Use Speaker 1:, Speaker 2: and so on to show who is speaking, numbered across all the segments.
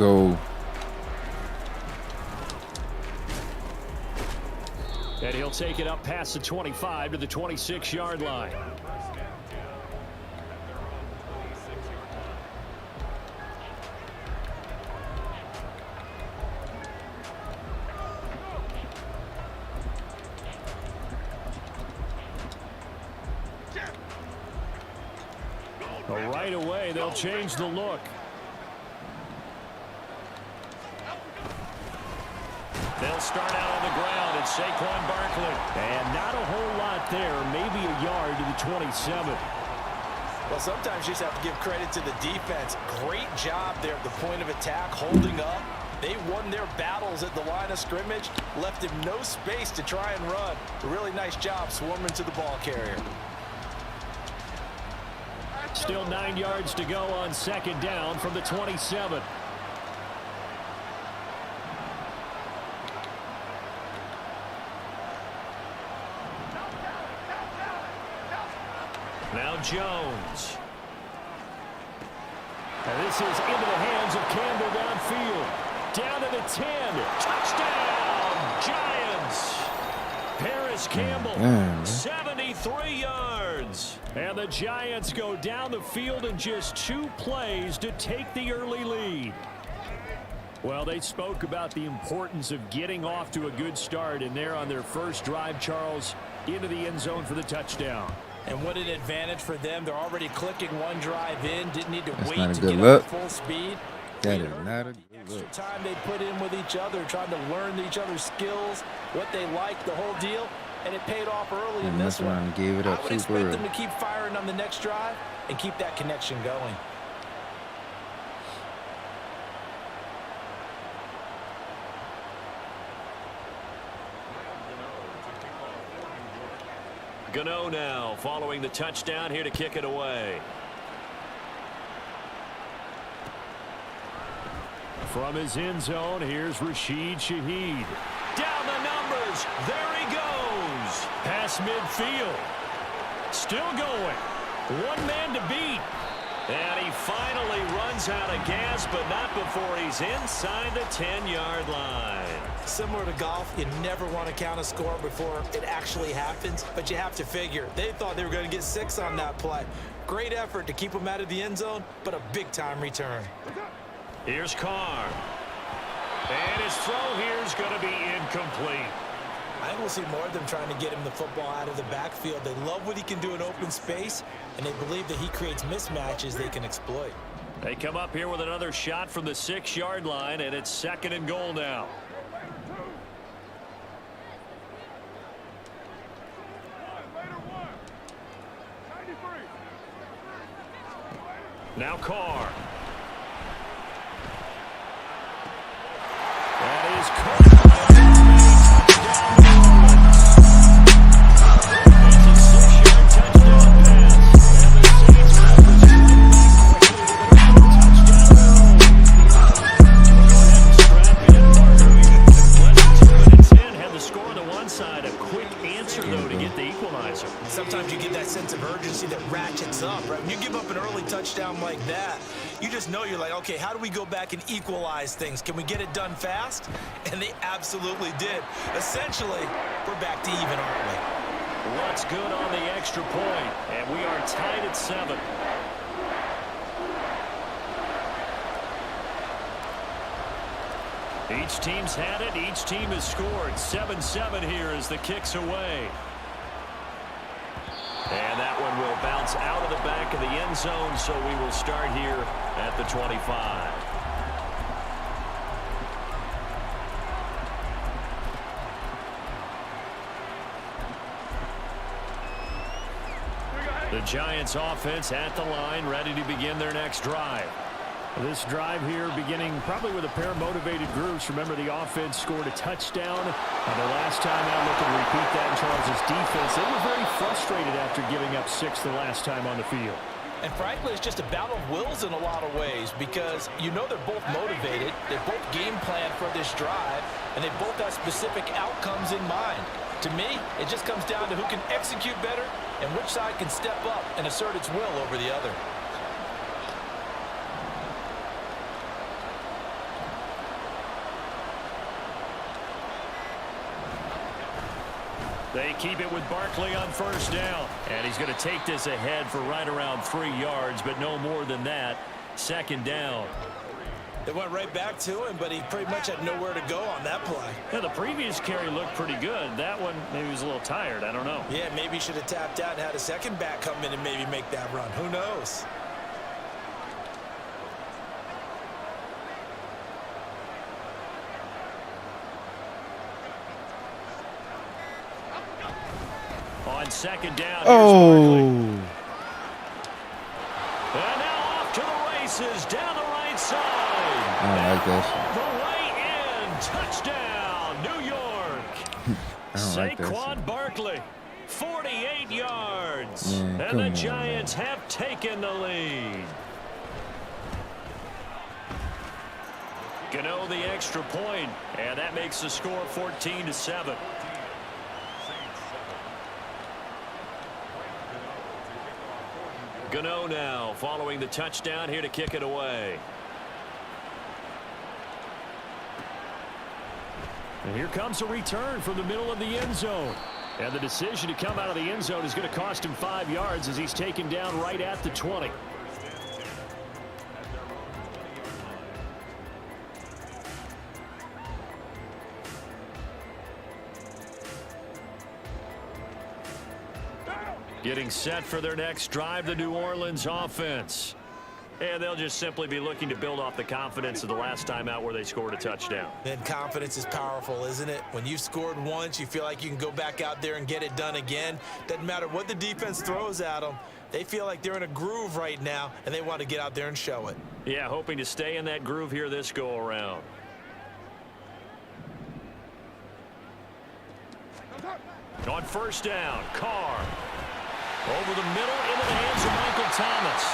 Speaker 1: go.
Speaker 2: And he'll take it up past the 25 to the 26-yard line. Right away, they'll change the look. They'll start out on the ground at Saquon Barkley. And not a whole lot there, maybe a yard to the 27.
Speaker 3: Well, sometimes you just have to give credit to the defense. Great job there at the point of attack, holding up. They won their battles at the line of scrimmage, left him no space to try and run. A really nice job swarming to the ball carrier.
Speaker 2: Still 9 yards to go on second down from the 27. Now Jones. And this is into the hands of Campbell downfield. Down to the 10. Touchdown, Giants. Paris Campbell, 73 yards. And the Giants go down the field in just 2 plays to take the early lead. Well, they spoke about the importance of getting off to a good start, and they're on their first drive, Charles, into the end zone for the touchdown.
Speaker 3: And what an advantage for them. They're already clicking one drive in. Didn't need to wait to
Speaker 1: get
Speaker 3: up to full speed.
Speaker 1: That is not a good
Speaker 3: extra
Speaker 1: look.
Speaker 3: time they put in with each other, trying to learn each other's skills, what they like, the whole deal. And it paid off early in this one.
Speaker 1: Gave it up
Speaker 3: I would
Speaker 1: super
Speaker 3: expect
Speaker 1: early.
Speaker 3: them to keep firing on the next drive and keep that connection going.
Speaker 2: Gano now following the touchdown here to kick it away. From his end zone, here's Rashid Shaheed. Down the numbers. There he goes. Past midfield. Still going. One man to beat. And he finally runs out of gas, but not before he's inside the 10-yard line.
Speaker 3: Similar to golf, you never want to count a score before it actually happens, but you have to figure. They thought they were going to get 6 on that play. Great effort to keep them out of the end zone, but a big-time return.
Speaker 2: Here's Carr. And his throw here is going to be incomplete.
Speaker 3: I think we'll see more of them trying to get him the football out of the backfield. They love what he can do in open space, and they believe that he creates mismatches they can exploit.
Speaker 2: They come up here with another shot from the 6-yard line, and it's 2nd and goal now. Now Carr. That is Carr. It's a 6-yard touchdown pass. And the Saints had the score on the one side. A quick answer, though, to get the equalizer.
Speaker 3: Sometimes you get that sense of urgency that ratchets up, right? When you give up an early touchdown like that, you just know you're like, okay, how do we go back and equalize things? Can we get it done fast? And they absolutely did. Essentially, we're back to even, aren't we?
Speaker 2: What's good on the extra point? And we are tied at 7. Each team's had it. Each team has scored. 7-7 here as the kick's away. And that one will bounce out of the back of the end zone, so we will start here at the 25. The Giants offense at the line, ready to begin their next drive. This drive here beginning probably with a pair of motivated groups. Remember, the offense scored a touchdown. The last time out, looking to repeat that in Charles' defense. They were very frustrated after giving up 6 the last time on the field.
Speaker 3: And frankly, it's just a battle of wills in a lot of ways because you know they're both motivated. They both game plan for this drive, and they both have specific outcomes in mind. To me, it just comes down to who can execute better and which side can step up and assert its will over the other.
Speaker 2: They keep it with Barkley on first down. And he's going to take this ahead for right around 3 yards, but no more than that. Second down.
Speaker 3: They went right back to him, but he pretty much had nowhere to go on that play.
Speaker 2: Yeah, the previous carry looked pretty good. That one, maybe he was a little tired. I don't know.
Speaker 3: Yeah, maybe he should have tapped out and had a second back come in and maybe make that run. Who knows?
Speaker 2: On second down,
Speaker 1: Oh.
Speaker 2: And now off to the races down the right side.
Speaker 1: I like this.
Speaker 2: All the way in. Touchdown, New York. Saquon Barkley, 48 yards.
Speaker 1: Man,
Speaker 2: and the Giants have taken the lead. Gano the extra point, and that makes the score 14-7. Gano now following the touchdown here to kick it away. And here comes a return from the middle of the end zone. And the decision to come out of the end zone is going to cost him 5 yards as he's taken down right at the 20. Getting set for their next drive, the New Orleans offense. And they'll just simply be looking to build off the confidence of the last time out where they scored a touchdown.
Speaker 3: And confidence is powerful, isn't it? When you've scored once, you feel like you can go back out there and get it done again. Doesn't matter what the defense throws at them. They feel like they're in a groove right now, and they want to get out there and show it.
Speaker 2: Yeah, hoping to stay in that groove here this go-around. On first down, Carr. Over the middle, into the hands of Michael Thomas.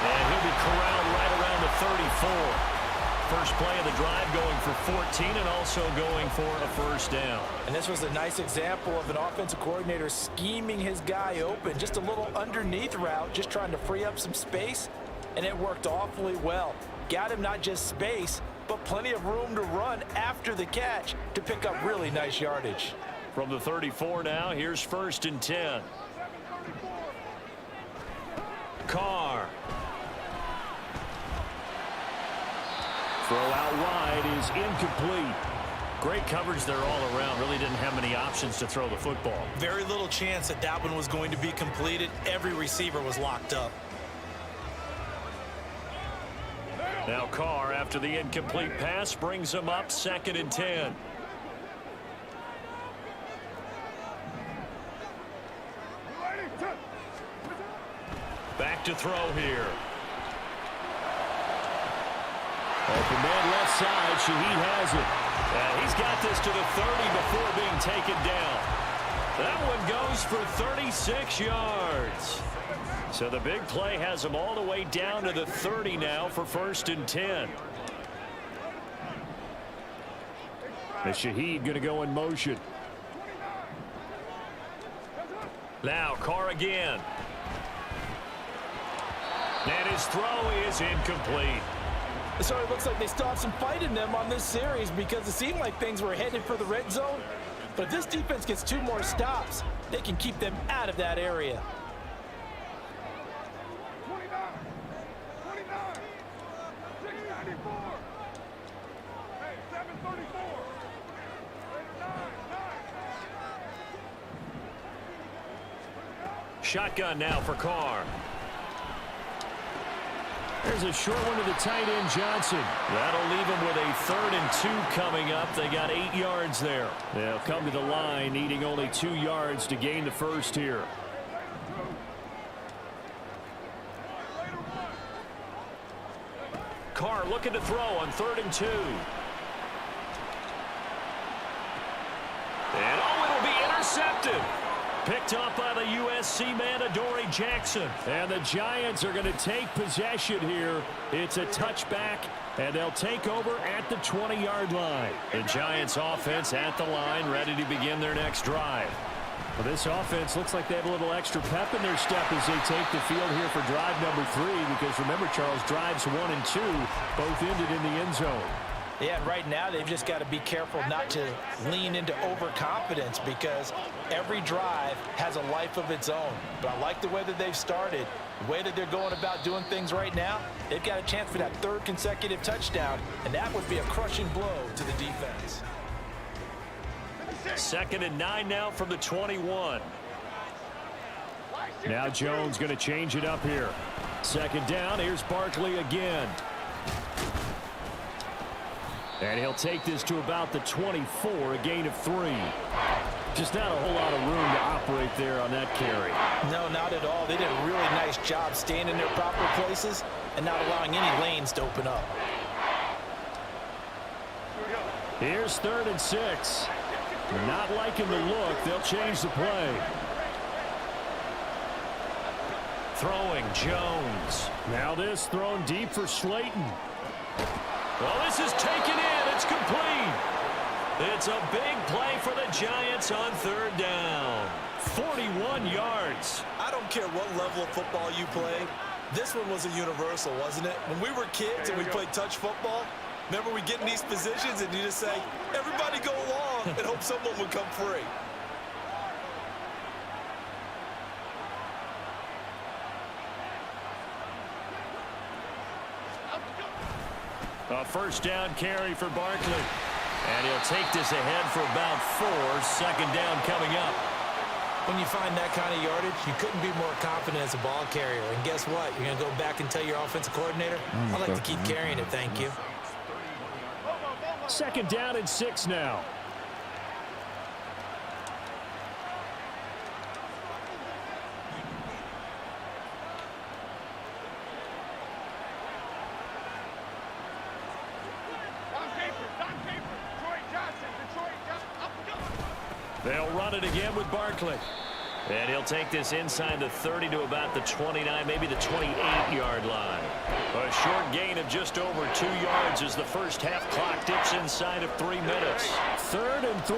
Speaker 2: And he'll be corralled right around the 34. First play of the drive going for 14 and also going for a first down.
Speaker 3: And this was a nice example of an offensive coordinator scheming his guy open. Just a little underneath route, just trying to free up some space. And it worked awfully well. Got him not just space, but plenty of room to run after the catch to pick up really nice yardage.
Speaker 2: From the 34 now, here's first and 10. Carr. Throw out wide is incomplete. Great coverage there all around. Really didn't have many options to throw the football.
Speaker 3: Very little chance that that one was going to be completed. Every receiver was locked up.
Speaker 2: Now Carr, after the incomplete pass, brings him up second and 10. Back to throw here. Open man left side. Shaheed has it. And he's got this to the 30 before being taken down. That one goes for 36 yards. So the big play has him all the way down to the 30 now for first and 10. And Shaheed going to go in motion. Now Carr again. And his throw is incomplete.
Speaker 3: So it looks like they still have some fight in them on this series because it seemed like things were headed for the red zone. But if this defense gets 2 more stops, they can keep them out of that area.
Speaker 4: 694. Hey, 734.
Speaker 2: Shotgun now for Carr. There's a short one to the tight end, Johnson. That'll leave him with a 3rd and 2 coming up. They got 8 yards there. They'll come to the line, needing only 2 yards to gain the first here. Carr looking to throw on 3rd and 2. And it'll be intercepted. Picked up by the USC man, Adoree Jackson. And the Giants are going to take possession here. It's a touchback, and they'll take over at the 20-yard line. The Giants offense at the line, ready to begin their next drive. Well, this offense looks like they have a little extra pep in their step as they take the field here for drive number 3, because remember, Charles, drives 1 and 2 both ended in the end zone.
Speaker 3: Yeah, and right now they've just got to be careful not to lean into overconfidence because every drive has a life of its own. But I like the way that they've started, the way that they're going about doing things right now. They've got a chance for that third consecutive touchdown, and that would be a crushing blow to the defense.
Speaker 2: 2nd and 9 now from the 21. Now Jones going to change it up here. 2nd down. Here's Barkley again. And he'll take this to about the 24, a gain of 3. Just not a whole lot of room to operate there on that carry.
Speaker 3: No, not at all. They did a really nice job staying in their proper places and not allowing any lanes to open up.
Speaker 2: Here's 3rd and 6. Not liking the look. They'll change the play. Throwing Jones. Now this thrown deep for Slayton. Well, this is taken in. It's complete. It's a big play for the Giants on 3rd down. 41 yards.
Speaker 1: I don't care what level of football you play. This one was a universal, wasn't it? When we were kids and we played touch football, remember we get in these positions and you just say, everybody go along and hope someone would come free.
Speaker 2: A 1st down carry for Barkley. And he'll take this ahead for about 4. 2nd down coming up.
Speaker 3: When you find that kind of yardage, you couldn't be more confident as a ball carrier. And guess what? You're going to go back and tell your offensive coordinator, I'd like to keep carrying it, thank you.
Speaker 2: 2nd down and 6 now. They'll run it again with Barkley. And he'll take this inside the 30 to about the 29, maybe the 28-yard line. A short gain of just over 2 yards as the first half clock dips inside of 3 minutes. 3rd and 3.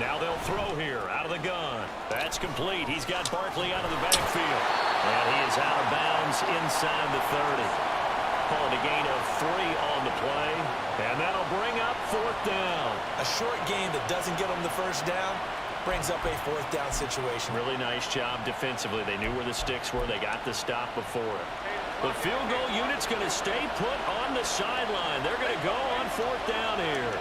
Speaker 2: Now they'll throw here out of the gun. That's complete. He's got Barkley out of the backfield. And he is out of bounds inside the 30. Calling a gain of 3 on the play. And that'll bring up 4th down.
Speaker 3: A short gain that doesn't get them the 1st down brings up a 4th down situation.
Speaker 2: Really nice job defensively. They knew where the sticks were. They got the stop before it. The field goal unit's going to stay put on the sideline. They're going to go on 4th down here.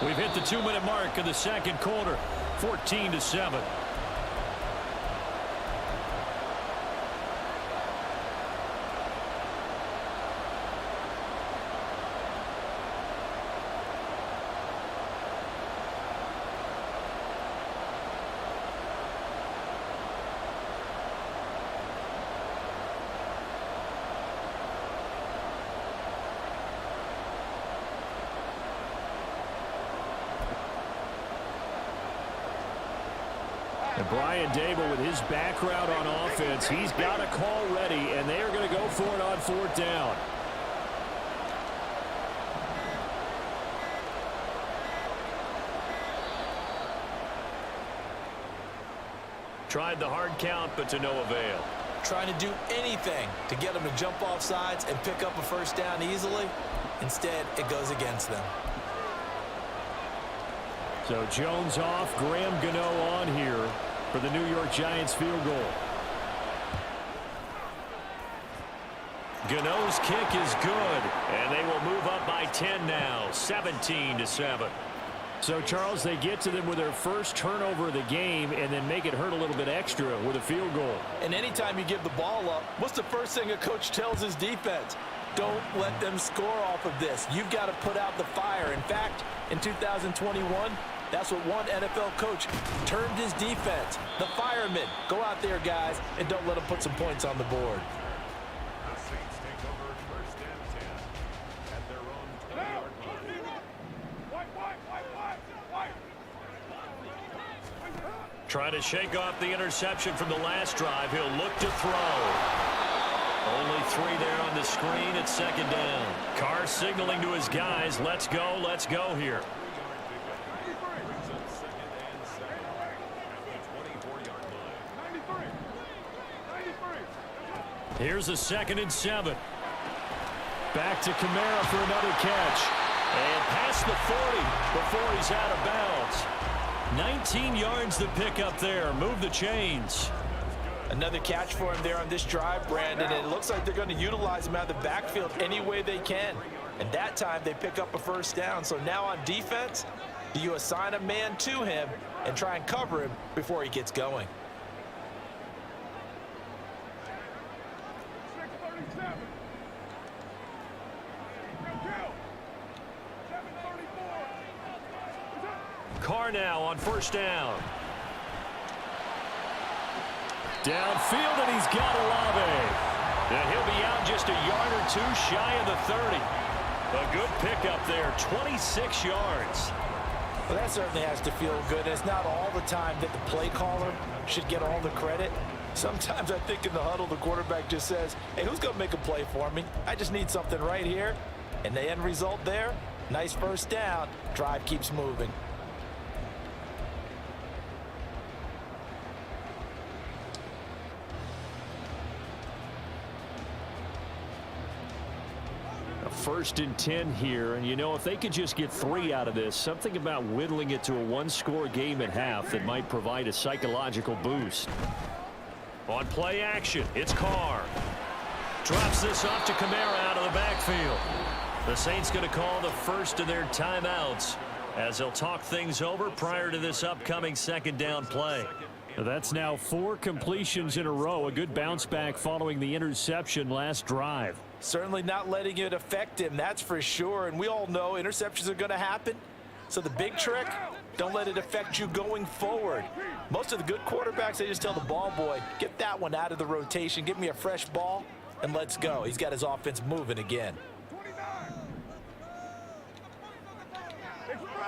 Speaker 2: We've hit the 2-minute mark of the 2nd quarter. 14-7. And Brian Dable, with his background on offense, he's got a call ready, and they are going to go for it on 4th down. Tried the hard count, but to no avail.
Speaker 3: Trying to do anything to get them to jump off sides and pick up a 1st down easily. Instead, it goes against them.
Speaker 2: So Jones off, Graham Gano on here for the New York Giants field goal. Gano's kick is good, and they will move up by 10 now, 17-7. So, Charles, they get to them with their first turnover of the game and then make it hurt a little bit extra with a field goal.
Speaker 3: And anytime you give the ball up, what's the first thing a coach tells his defense? Don't let them score off of this. You've got to put out the fire. In fact, in 2021, that's what one NFL coach termed his defense, the firemen. Go out there, guys, and don't let them put some points on the board.
Speaker 2: Trying to shake off the interception from the last drive. He'll look to throw. Only 3 there on the screen. It's second down. Carr signaling to his guys, let's go here. Here's a 2nd and 7. Back to Kamara for another catch. And past the 40 before he's out of bounds. 19 yards to pick up there. Move the chains.
Speaker 3: Another catch for him there on this drive, Brandon. And it looks like they're going to utilize him out of the backfield any way they can. And that time they pick up a first down. So now on defense, do you assign a man to him and try and cover him before he gets going?
Speaker 4: 6:37.
Speaker 2: Carr now on first down. Downfield, and he's got Olave. And he'll be out just a yard or 2 shy of the 30. A good pickup there, 26 yards.
Speaker 3: Well, that certainly has to feel good. It's not all the time that the play caller should get all the credit. Sometimes I think in the huddle, the quarterback just says, hey, who's going to make a play for me? I just need something right here. And the end result there, nice first down. Drive keeps moving.
Speaker 2: First and 10 here, and you know, if they could just get 3 out of this, something about whittling it to a 1-score game at half that might provide a psychological boost. On play action, it's Carr. Drops this off to Kamara out of the backfield. The Saints going to call the first of their timeouts as they'll talk things over prior to this upcoming second down play. That's now 4 completions in a row, a good bounce back following the interception last drive.
Speaker 3: Certainly not letting it affect him, that's for sure. And we all know interceptions are going to happen. So the big trick, don't let it affect you going forward. Most of the good quarterbacks, they just tell the ball boy, get that one out of the rotation, give me a fresh ball, and let's go. He's got his offense moving again.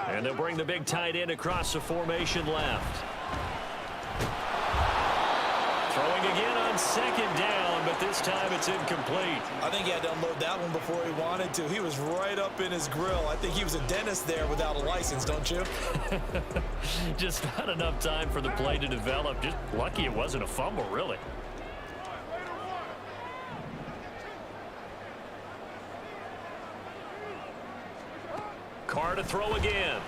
Speaker 2: And they'll bring the big tight end across the formation left. Throwing again on second down, but this time it's incomplete.
Speaker 1: I think he had to unload that one before he wanted to. He was right up in his grill. I think he was a dentist there without a license, don't you?
Speaker 2: Just not enough time for the play to develop. Just lucky it wasn't a fumble, really. Carr to throw again.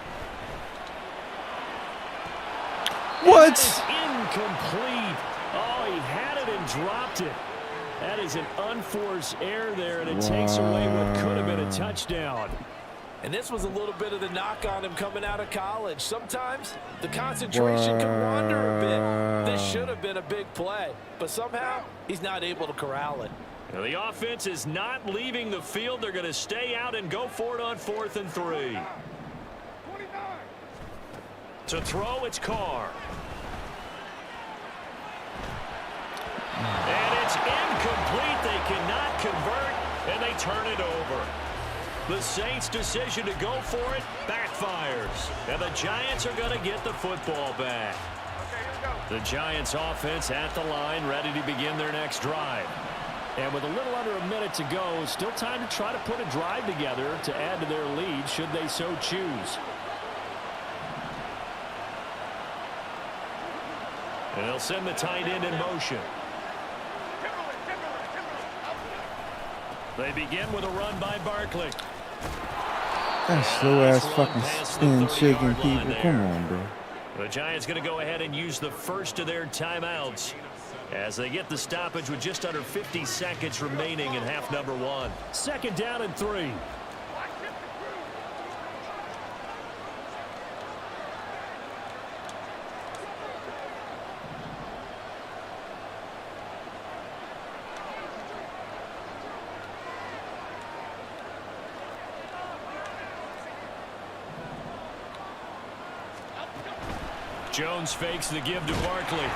Speaker 5: What?
Speaker 2: Incomplete. Oh, he had it and dropped it. That is an unforced error there, and it takes away what could have been a touchdown.
Speaker 3: And this was a little bit of the knock on him coming out of college. Sometimes the concentration can wander a bit. This should have been a big play, but somehow he's not able to corral it.
Speaker 2: Now the offense is not leaving the field. They're going to stay out and go for it on 4th and 3. To throw, it's Carr. And it's incomplete. They cannot convert, and they turn it over. The Saints' decision to go for it backfires, and the Giants are going to get the football back. The Giants' offense at the line, ready to begin their next drive. And with a little under a minute to go, still time to try to put a drive together to add to their lead should they so choose. And they'll send the tight end in motion. They begin with a run by Barkley.
Speaker 5: That slow-ass fucking spin-shaking people. Come on, bro.
Speaker 2: The Giants going to go ahead and use the first of their timeouts as they get the stoppage with just under 50 seconds remaining in half number 1. Second down and 3. Jones fakes the give to Barkley.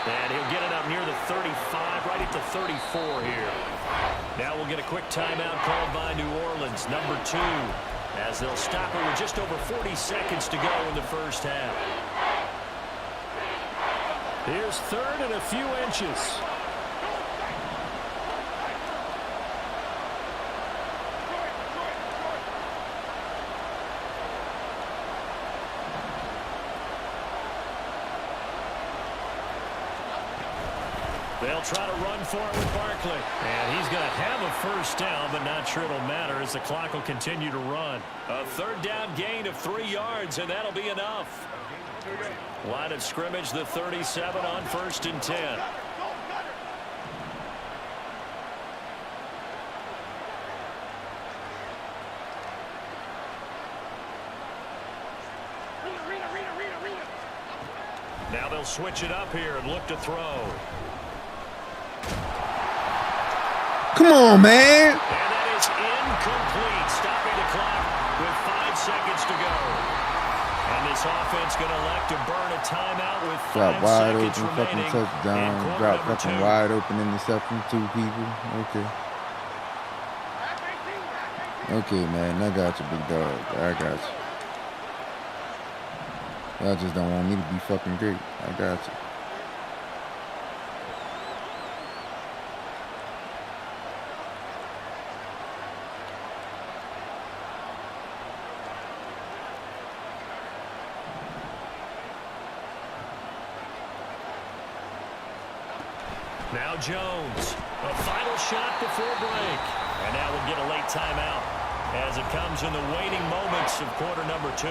Speaker 2: And he'll get it up near the 35, right at the 34 here. Now we'll get a quick timeout called by New Orleans, number 2, as they'll stop it with just over 40 seconds to go in the first half. Here's third and a few inches. They'll try to run for it with Barkley. And he's going to have a first down, but not sure it'll matter as the clock will continue to run. A third down gain of 3 yards, and that'll be enough. Line of scrimmage, the 37 on 1st and 10. Now they'll switch it up here and look to throw.
Speaker 5: Come on, man.
Speaker 2: And that is incomplete, stopping the clock with 5 seconds to go. And this offense going to elect to burn a timeout with 5
Speaker 5: Drop wide
Speaker 2: seconds
Speaker 5: open, fucking
Speaker 2: remaining.
Speaker 5: touchdown. Drop fucking wide open interception, 2 people. Okay. Okay, man. I got you, big dog. I got you. Y'all just don't want me to be fucking great. I got you.
Speaker 2: Now Jones, a final shot before break. And now we'll get a late timeout as it comes in the waning moments of quarter number 2.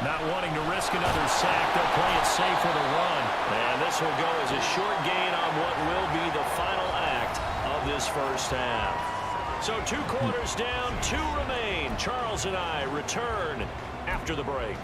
Speaker 2: Not wanting to risk another sack, they'll play it safe with a run. And this will go as a short gain on what will be the final act of this first half. So 2 quarters down, 2 remain. Charles and I return after the break.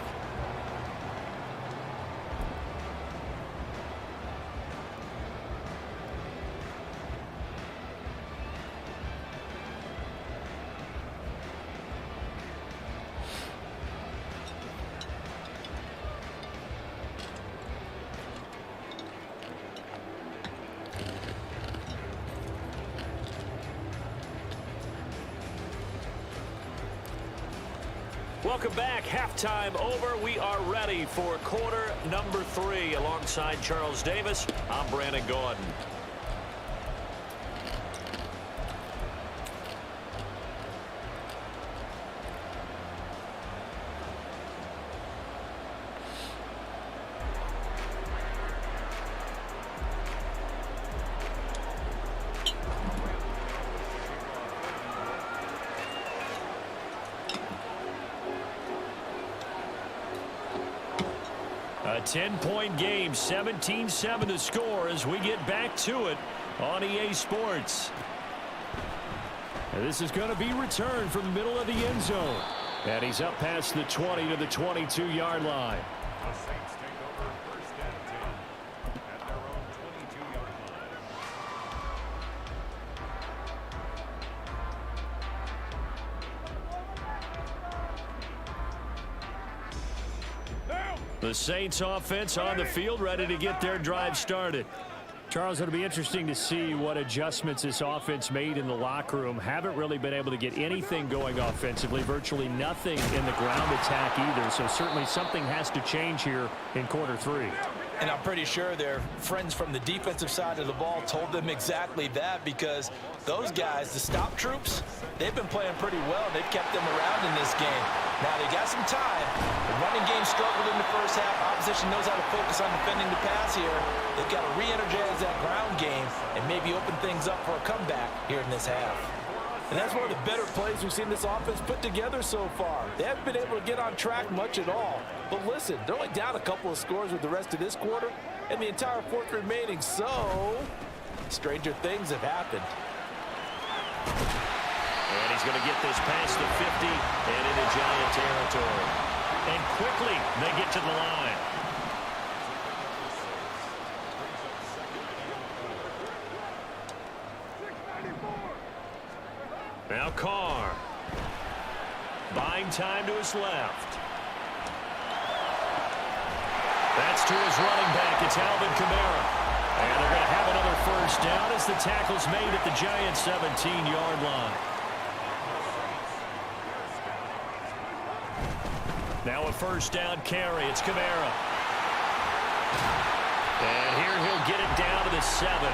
Speaker 2: Welcome back. Halftime over. We are ready for quarter number 3. Alongside Charles Davis, I'm Brandon Gordon. A 10-point game, 17-7 to score as we get back to it on EA Sports. And this is going to be returned from the middle of the end zone. And he's up past the 20 to the 22-yard line.
Speaker 4: The Saints take over 1st and 10 at their own 22-yard line.
Speaker 2: The Saints offense on the field, ready to get their drive started. Charles, it'll be interesting to see what adjustments this offense made in the locker room. Haven't really been able to get anything going offensively, virtually nothing in the ground attack either. So certainly something has to change here in quarter 3.
Speaker 3: And I'm pretty sure their friends from the defensive side of the ball told them exactly that, because those guys, the stop troops, they've been playing pretty well. They've kept them around in this game. Now they got some time. The running game struggled in the first half. Opposition knows how to focus on defending the pass here. They've got to re-energize that ground game and maybe open things up for a comeback here in this half. And that's one of the better plays we've seen this offense put together so far. They haven't been able to get on track much at all. But listen, they're only down a couple of scores with the rest of this quarter and the entire 4th remaining. So, stranger things have happened.
Speaker 2: And he's going to get this past the 50 and into Giant territory. And quickly, they get to the line. Now Carr. Buying time to his left. That's to his running back. It's Alvin Kamara. And they're going to have another first down as the tackle's made at the Giants' 17-yard line. Now a first down carry. It's Kamara. And here he'll get it down to the 7.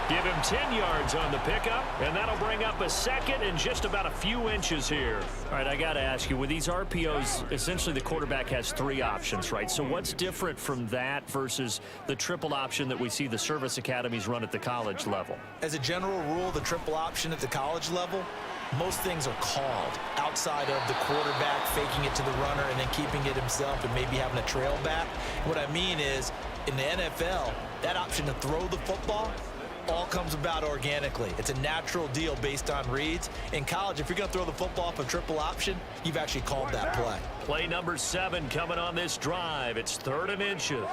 Speaker 2: Give him 10 yards on the pickup, and that'll bring up a second and just about a few inches here. All right, I got to ask you, with these RPOs, essentially the quarterback has 3 options, right? So what's different from that versus the triple option that we see the service academies run at the college level?
Speaker 3: As a general rule, the triple option at the college level, most things are called outside of the quarterback faking it to the runner and then keeping it himself and maybe having a trail back. What I mean is, in the NFL, that option to throw the football all comes about organically. It's a natural deal based on reads. In college, if you're going to throw the football off a triple option, you've actually called that play.
Speaker 2: Play number 7 coming on this drive. It's 3rd and inches.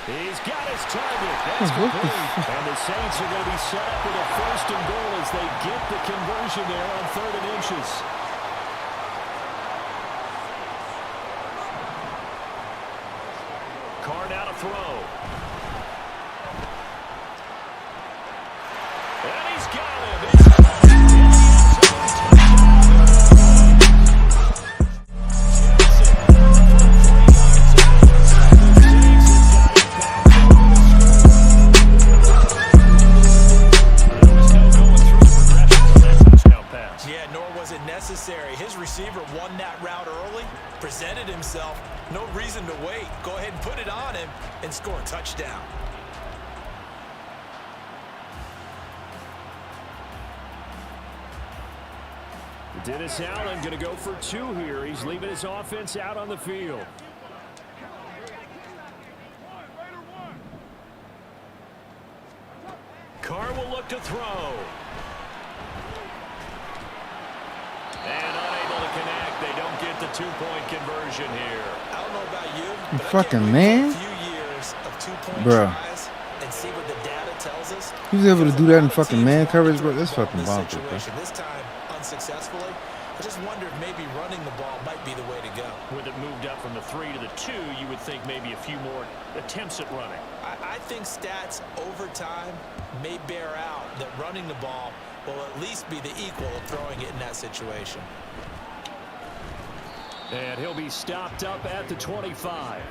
Speaker 2: He's got his target. That's complete. And the Saints are going to be set up with a 1st and goal as they get the conversion there on 3rd and inches. Carr now to throw. And he's got him.
Speaker 3: Yeah, nor was it necessary. His receiver won that route early, presented himself. No reason to wait. Go ahead and put it on him and score a touchdown.
Speaker 2: Dennis Allen going to go for 2 here. He's leaving his offense out on the field. Carr will look to throw. And unable to connect. They don't get the 2-point conversion here.
Speaker 3: I don't know about you,
Speaker 5: You
Speaker 3: but
Speaker 5: fucking
Speaker 3: I can't
Speaker 5: man.
Speaker 3: wait for a few years of 2-point
Speaker 5: Bruh.
Speaker 3: tries and see what the data tells us.
Speaker 5: He's able to do that in fucking man coverage, bro. That's fucking
Speaker 3: This
Speaker 5: bonkers, bro.
Speaker 3: situation, this time unsuccessfully. I just wonder if maybe running the ball might be the way to go.
Speaker 2: With it moved up from the 3 to the 2, you would think maybe a few more attempts at running.
Speaker 3: I think stats over time may bear out that running the ball will at least be the equal of throwing it in that situation.
Speaker 2: And he'll be stopped up at the 25.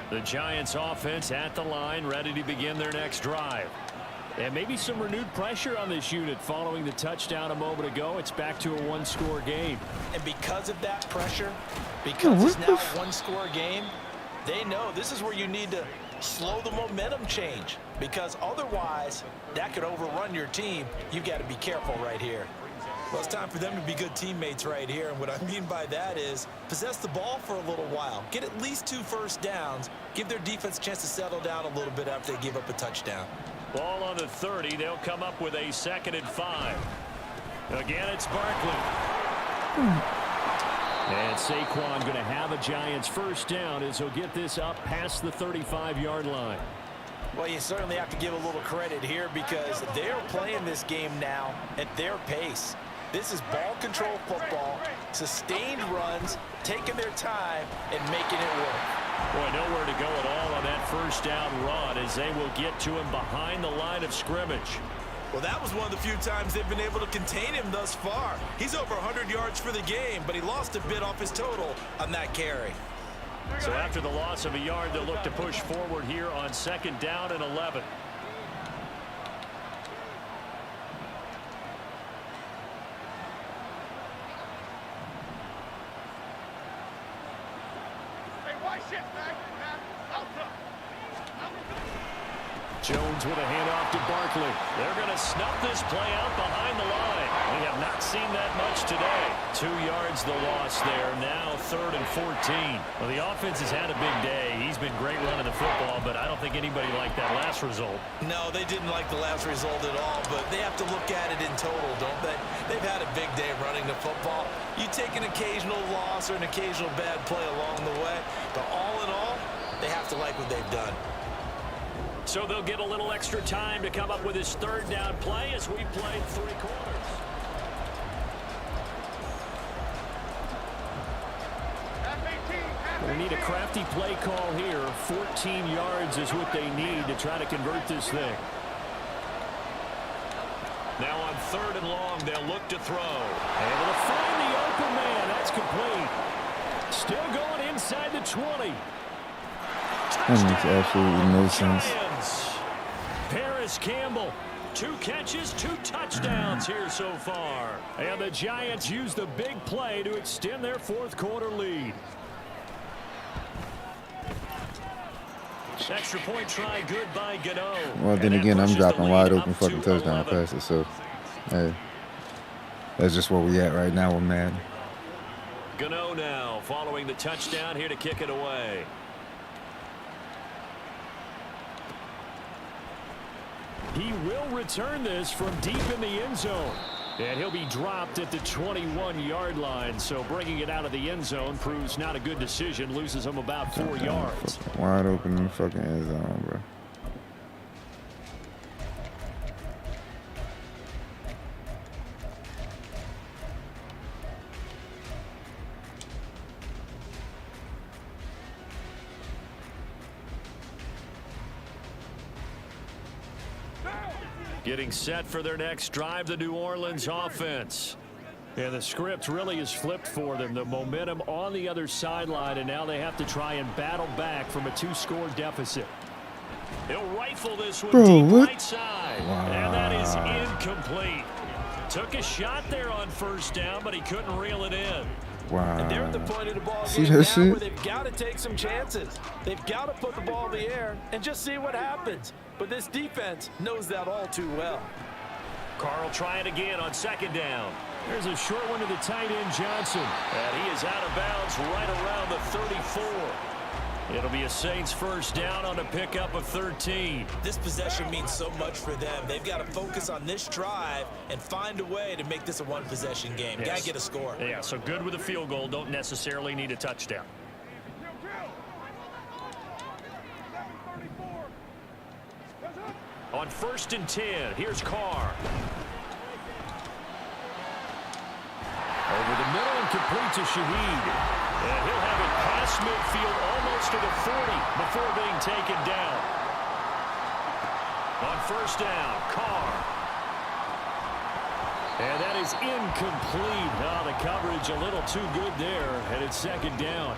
Speaker 2: The Giants offense at the line, ready to begin their next drive. And maybe some renewed pressure on this unit following the touchdown a moment ago. It's back to a 1-score game.
Speaker 3: And because of that pressure, because it's now a 1-score game, they know this is where you need to slow the momentum change, because otherwise that could overrun your team. You've got to be careful right here. Well, it's time for them to be good teammates right here. And what I mean by that is possess the ball for a little while. Get at least 2 first downs. Give their defense a chance to settle down a little bit after they give up a touchdown.
Speaker 2: Ball on the 30. They'll come up with a 2nd and 5. Again, it's Barkley. And Saquon going to have a Giants first down as he'll get this up past the 35-yard line.
Speaker 3: Well, you certainly have to give a little credit here because they're playing this game now at their pace. This is ball control football, sustained runs, taking their time and making it work.
Speaker 2: Boy, nowhere to go at all on that first down run as they will get to him behind the line of scrimmage.
Speaker 3: Well, that was one of the few times they've been able to contain him thus far. He's over 100 yards for the game, but he lost a bit off his total on that carry.
Speaker 2: So after the loss of a yard, they'll look to push forward here on 2nd down and 11. Jones with a handoff to Barkley. They're going to snuff this play out behind the line. We have not seen that much today. 2 yards the loss there. Now 3rd and 14. Well, the offense has had a big day. He's been great running the football, but I don't think anybody liked that last result.
Speaker 1: No, they didn't like the last result at all, but they have to look at it in total, don't they? They've had a big day running the football. You take an occasional loss or an occasional bad play along the way, but all in all, they have to like what they've done.
Speaker 2: So they'll get a little extra time to come up with his 3rd down play as we played 3 quarters. We need a crafty play call here. 14 yards is what they need to try to convert this thing. Now on 3rd and long, they'll look to throw. Able to find the open man. That's complete. Still going inside the 20.
Speaker 5: That makes absolutely no sense.
Speaker 2: Paris Campbell, 2 catches, 2 touchdowns here so far. And the Giants use the big play to extend their 4th quarter lead. Extra point try good by Gano.
Speaker 5: Well, then again, I'm dropping wide open fucking touchdown passes, so hey, that's just where we at right now with Madden.
Speaker 2: Gano now following the touchdown here to kick it away. He will return this from deep in the end zone. And he'll be dropped at the 21-yard line. So bringing it out of the end zone proves not a good decision. Loses him about 4 yards.
Speaker 5: Wide open in the fucking end zone, bro.
Speaker 2: Getting set for their next drive, the New Orleans offense. And the script really is flipped for them. The momentum on the other sideline, and now they have to try and battle back from a 2-score deficit. He'll rifle this one deep right side.
Speaker 5: Wow.
Speaker 2: And that is incomplete. Took a shot there on 1st down, but he couldn't reel it in.
Speaker 5: Wow.
Speaker 1: And they're at the point of the ball
Speaker 5: See
Speaker 1: game
Speaker 5: that
Speaker 1: now
Speaker 5: shit?
Speaker 1: where they've got to take some chances. They've got to put the ball in the air and just see what happens. But this defense knows that all too well.
Speaker 2: Carl trying again on 2nd down. There's a short one to the tight end, Johnson. And he is out of bounds right around the 34. It'll be a Saints 1st down on a pickup of 13.
Speaker 1: This possession means so much for them. They've got to focus on this drive and find a way to make this a 1-possession game.
Speaker 2: Yes.
Speaker 1: Got to get a score.
Speaker 2: Yeah, so good with a field goal. Don't necessarily need a touchdown. On 1st and 10, here's Carr. Over the middle and complete to Shaheed. And he'll have it past midfield almost to the 40 before being taken down. On 1st down, Carr. And that is incomplete. Oh, the coverage a little too good there. And it's 2nd down.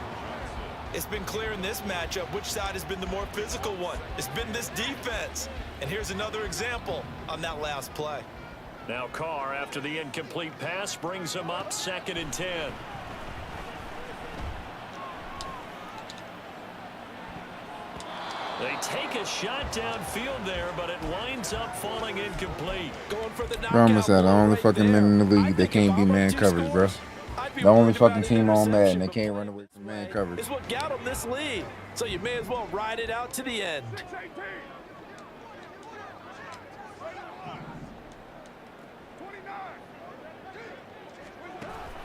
Speaker 1: It's been clear in this matchup which side has been the more physical one. It's been this defense. And here's another example on that last play.
Speaker 2: Now Carr, after the incomplete pass, brings him up 2nd and 10. They take a shot downfield there, but it winds up falling incomplete.
Speaker 1: Going for the knockout.
Speaker 5: Promise that the only
Speaker 1: right
Speaker 5: fucking
Speaker 1: there.
Speaker 5: men in the
Speaker 1: I
Speaker 5: league that
Speaker 1: think
Speaker 5: can't
Speaker 1: if
Speaker 5: be
Speaker 1: I'm
Speaker 5: man
Speaker 1: up 2
Speaker 5: coverage, bro.
Speaker 1: scores, I'd be
Speaker 5: The only
Speaker 1: worried
Speaker 5: fucking
Speaker 1: about
Speaker 5: team on Madden that
Speaker 1: interception.
Speaker 5: can't run away from man coverage.
Speaker 1: Is what got them this lead. So you may as well ride it out to the end.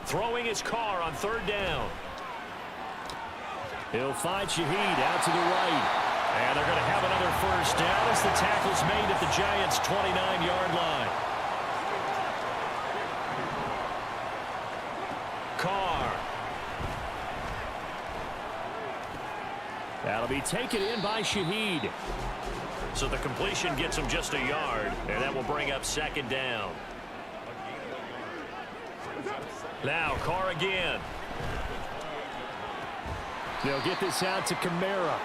Speaker 2: Throwing his Carr on 3rd down. He'll find Shaheed out to the right. And they're going to have another 1st down as the tackle's made at the Giants' 29-yard line. Carr. That'll be taken in by Shaheed. So the completion gets him just a yard, and that will bring up 2nd down. Now Carr again. They'll get this out to Kamara.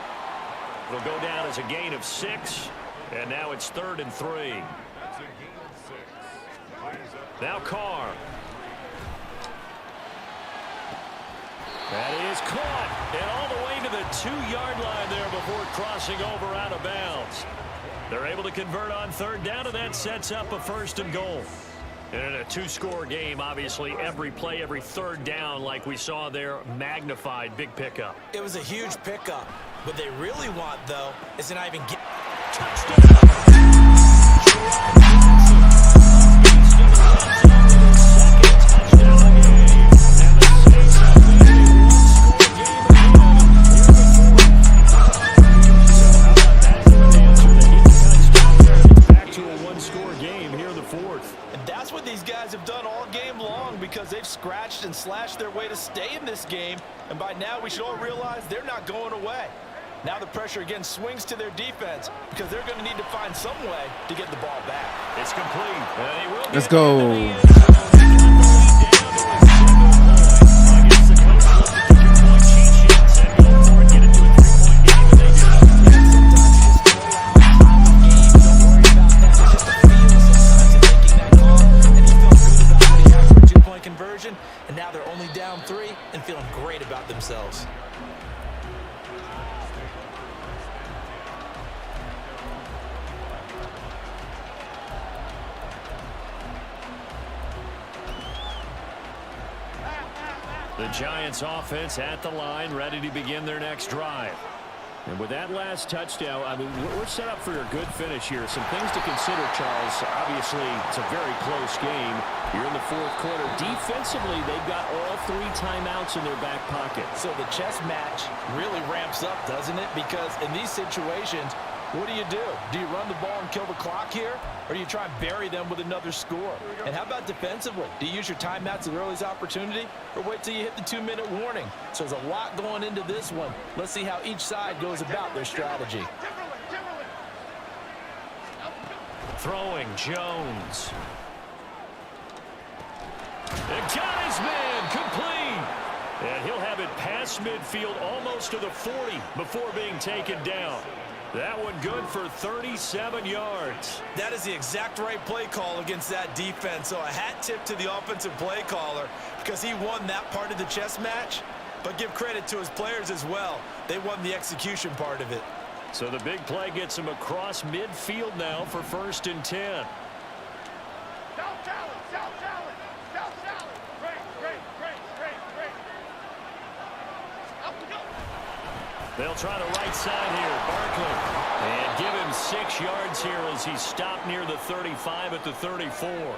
Speaker 2: It'll go down as a gain of 6, and now it's 3rd and 3. Now Carr. That is caught, and all the way to the 2-yard line there before crossing over out of bounds. They're able to convert on third down, and that sets up a 1st and goal. And in a 2-score game, obviously every play, every third down, like we saw there, magnified, big pickup.
Speaker 3: It was a huge pickup. What they really want, though, is to not even get... Touchdown! Because they've scratched and slashed their way to stay in this game, and by now we should all realize they're not going away. Now the pressure again swings to their defense because they're going to need to find some way to get the ball back.
Speaker 2: It's complete.
Speaker 5: Let's go.
Speaker 3: And now they're only down 3 and feeling great about themselves.
Speaker 2: The Giants offense at the line, ready to begin their next drive. And with that last touchdown, I mean, we're set up for a good finish here. Some things to consider, Charles. Obviously, it's a very close game. You're in the 4th quarter. Defensively, they've got all 3 timeouts in their back pocket.
Speaker 3: So the chess match really ramps up, doesn't it? Because in these situations, what do? Do you run the ball and kill the clock here? Or do you try and bury them with another score? And how about defensively? Do you use your timeouts at the earliest opportunity? Or wait till you hit the 2-minute warning? So there's a lot going into this one. Let's see how each side goes about their strategy.
Speaker 2: Throwing Jones. And got his man complete. And he'll have it past midfield almost to the 40 before being taken down. That one good for 37 yards.
Speaker 1: That is the exact right play call against that defense. So a hat tip to the offensive play caller because he won that part of the chess match. But give credit to his players as well. They won the execution part of it.
Speaker 2: So the big play gets him across midfield now for 1st and 10. They'll try the right side here. Barkley. And give him 6 yards here as he stopped near the 35 at the 34.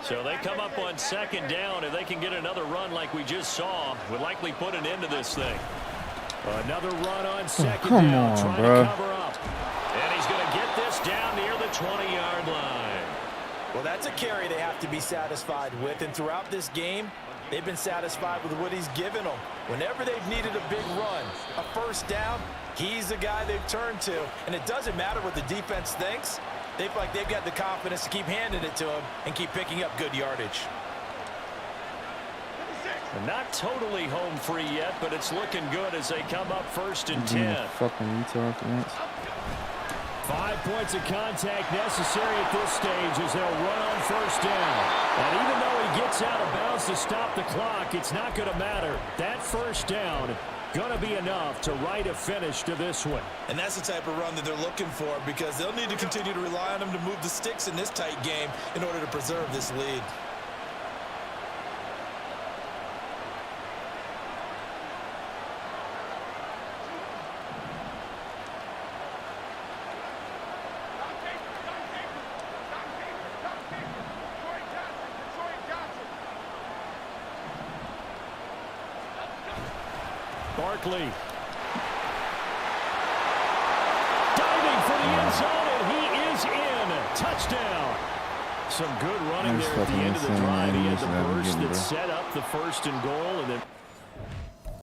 Speaker 2: So they come up on 2nd down. If they can get another run like we just saw, would likely put an end to this thing. Another run on 2nd down. Trying to cover up. And he's going to get this down near the 20-yard line.
Speaker 3: Well, that's a carry they have to be satisfied with. And throughout this game, they've been satisfied with what he's given them. Whenever they've needed a big run, a 1st down, he's the guy they've turned to. And it doesn't matter what the defense thinks. They feel like they've got the confidence to keep handing it to him and keep picking up good yardage.
Speaker 2: Not totally home free yet, but it's looking good as they come up 1st and 10.
Speaker 5: Fucking retard for once.
Speaker 2: 5 points of contact necessary at this stage as they'll run on 1st down. And even though he gets out of bounds to stop the clock, it's not going to matter. That 1st down going to be enough to write a finish to this one.
Speaker 1: And that's the type of run that they're looking for because they'll need to continue to rely on him to move the sticks in this tight game in order to preserve this lead.
Speaker 2: Barkley. Diving for the end zone, and he is in. Touchdown. Some good running there at the end of the drive. He had the burst that set up the 1st and goal, and then